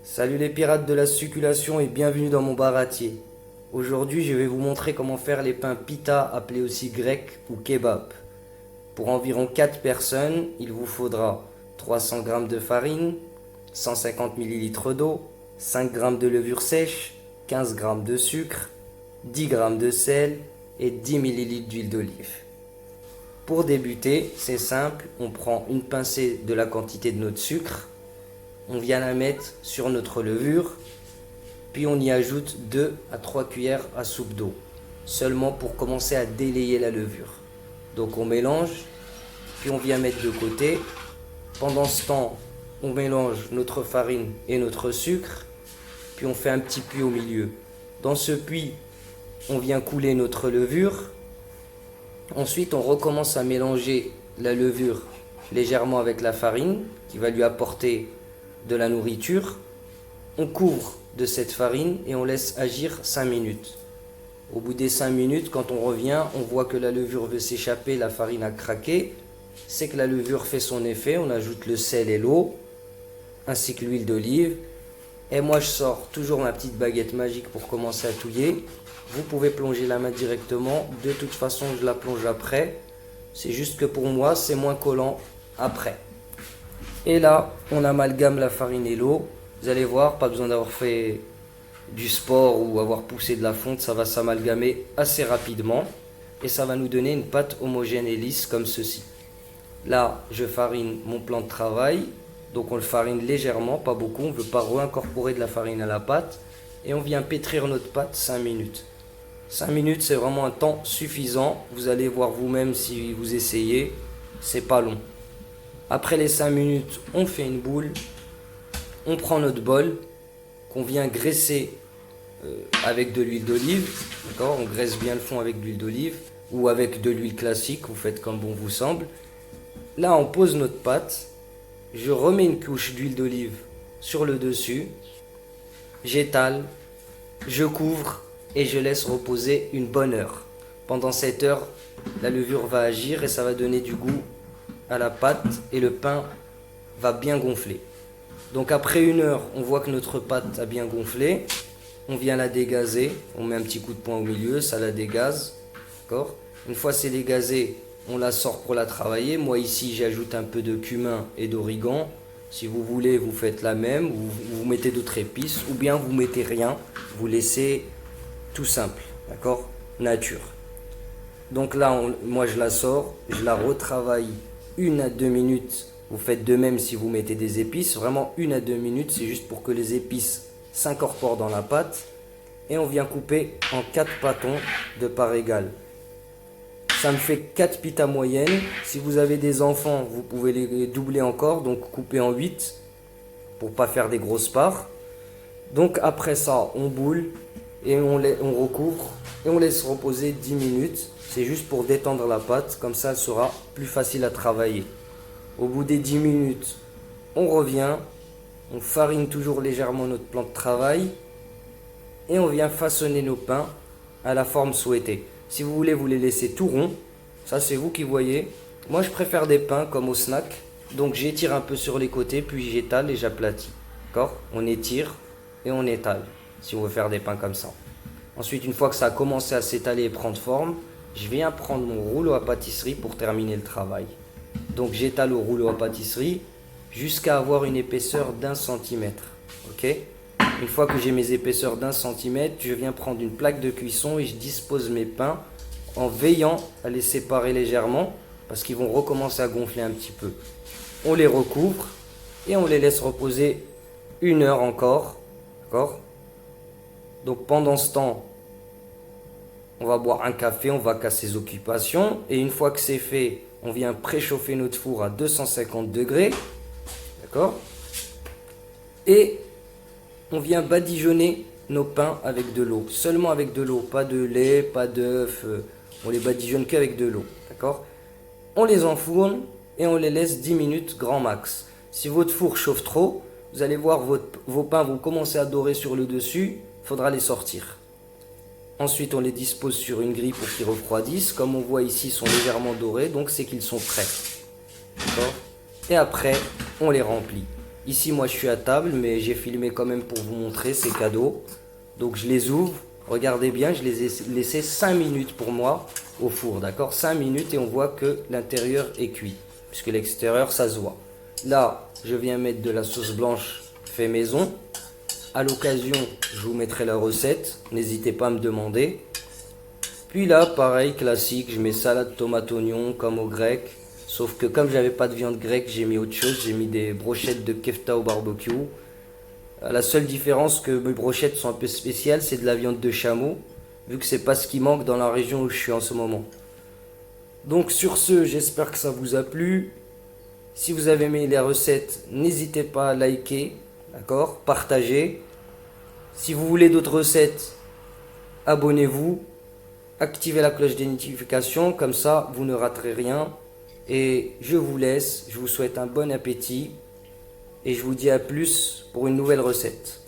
Salut les pirates de la succulation et bienvenue dans mon baratier. Aujourd'hui, je vais vous montrer comment faire les pains pita, appelés aussi grec ou kebab. Pour environ 4 personnes, il vous faudra 300 g de farine, 150 ml d'eau, 5 g de levure sèche, 15 g de sucre, 10 g de sel et 10 ml d'huile d'olive. Pour débuter, c'est simple, on prend une pincée de la quantité de notre sucre, on vient la mettre sur notre levure, puis on y ajoute 2 à 3 cuillères à soupe d'eau, seulement pour commencer à délayer la levure. Donc on mélange, puis on vient mettre de côté. Pendant ce temps, on mélange notre farine et notre sucre, puis on fait un petit puits au milieu. Dans ce puits, on vient couler notre levure. Ensuite, on recommence à mélanger la levure légèrement avec la farine, qui va lui apporter de la nourriture. On couvre de cette farine et on laisse agir 5 minutes. Au bout des 5 minutes, quand on revient, on voit que la levure veut s'échapper, la farine a craqué. C'est que la levure fait son effet, on ajoute le sel et l'eau, ainsi que l'huile d'olive. Et moi je sors toujours ma petite baguette magique pour commencer à touiller. Vous pouvez plonger la main directement, de toute façon je la plonge après. C'est juste que pour moi c'est moins collant après. Et là, on amalgame la farine et l'eau. Vous allez voir, pas besoin d'avoir fait du sport ou avoir poussé de la fonte, ça va s'amalgamer assez rapidement. Et ça va nous donner une pâte homogène et lisse comme ceci. Là, je farine mon plan de travail. Donc on le farine légèrement, pas beaucoup. On ne veut pas réincorporer de la farine à la pâte. Et on vient pétrir notre pâte 5 minutes. 5 minutes, c'est vraiment un temps suffisant. Vous allez voir vous-même si vous essayez. C'est pas long. Après les 5 minutes, on fait une boule, on prend notre bol qu'on vient graisser avec de l'huile d'olive, d'accord? On graisse bien le fond avec de l'huile d'olive ou avec de l'huile classique, vous faites comme bon vous semble. Là, on pose notre pâte, je remets une couche d'huile d'olive sur le dessus, j'étale, je couvre et je laisse reposer une bonne heure. Pendant cette heure, la levure va agir et ça va donner du goût à la pâte et le pain va bien gonfler. Donc après une heure, on voit que notre pâte a bien gonflé. On vient la dégazer, on met un petit coup de poing au milieu, ça la dégaze. D'accord ? Une fois c'est dégazé, on la sort pour la travailler. Moi ici, j'ajoute un peu de cumin et d'origan. Si vous voulez, vous faites la même, vous mettez d'autres épices, ou bien vous mettez rien, vous laissez tout simple, d'accord ? Nature. Donc là, moi je la sors, je la retravaille 1 à 2 minutes. Vous faites de même si vous mettez des épices. Vraiment 1 à 2 minutes, c'est juste pour que les épices s'incorporent dans la pâte. Et on vient couper en 4 pâtons de part égale. Ça me fait 4 pitas moyennes. Si vous avez des enfants, vous pouvez les doubler encore. Donc couper en 8 pour pas faire des grosses parts. Donc après ça, on boule et on recouvre. Et on laisse reposer 10 minutes. C'est juste pour détendre la pâte. Comme ça, elle sera plus facile à travailler. Au bout des 10 minutes, on revient, on farine toujours légèrement notre plan de travail et on vient façonner nos pains à la forme souhaitée. Si vous voulez, vous les laissez tout rond, ça c'est vous qui voyez. Moi je préfère des pains comme au snack, donc j'étire un peu sur les côtés, puis j'étale et j'aplatis. D'accord ? On étire et on étale, si on veut faire des pains comme ça. Ensuite, une fois que ça a commencé à s'étaler et prendre forme, je viens prendre mon rouleau à pâtisserie pour terminer le travail. Donc j'étale au rouleau à pâtisserie jusqu'à avoir une épaisseur d'1 centimètre. Ok ? Une fois que j'ai mes épaisseurs d'1 centimètre, je viens prendre une plaque de cuisson et je dispose mes pains en veillant à les séparer légèrement parce qu'ils vont recommencer à gonfler un petit peu. On les recouvre et on les laisse reposer 1 heure encore. D'accord ? Donc pendant ce temps, on va boire un café, on va casser ses occupations et une fois que c'est fait, on vient préchauffer notre four à 250 degrés, d'accord ? Et on vient badigeonner nos pains avec de l'eau, seulement avec de l'eau, pas de lait, pas d'œuf, on les badigeonne qu'avec de l'eau, d'accord ? On les enfourne et on les laisse 10 minutes grand max. Si votre four chauffe trop, vous allez voir vos pains vont commencer à dorer sur le dessus, il faudra les sortir. Ensuite, on les dispose sur une grille pour qu'ils refroidissent. Comme on voit ici, ils sont légèrement dorés, donc c'est qu'ils sont prêts. D'accord ? Et après, on les remplit. Ici, moi, je suis à table, mais j'ai filmé quand même pour vous montrer ces cadeaux. Donc, je les ouvre. Regardez bien, je les ai laissés 5 minutes pour moi au four, d'accord? 5 minutes et on voit que l'intérieur est cuit, puisque l'extérieur, ça se voit. Là, je viens mettre de la sauce blanche fait maison. À l'occasion, je vous mettrai la recette. N'hésitez pas à me demander. Puis là, pareil, classique, je mets salade, tomate, oignon, comme au grec. Sauf que comme j'avais pas de viande grecque, j'ai mis autre chose. J'ai mis des brochettes de kefta au barbecue. La seule différence que mes brochettes sont un peu spéciales, c'est de la viande de chameau, vu que c'est pas ce qui manque dans la région où je suis en ce moment. Donc sur ce, j'espère que ça vous a plu. Si vous avez aimé les recettes, n'hésitez pas à liker, d'accord, partager. Si vous voulez d'autres recettes, abonnez-vous, activez la cloche des notifications, comme ça vous ne raterez rien. Et je vous laisse, je vous souhaite un bon appétit et je vous dis à plus pour une nouvelle recette.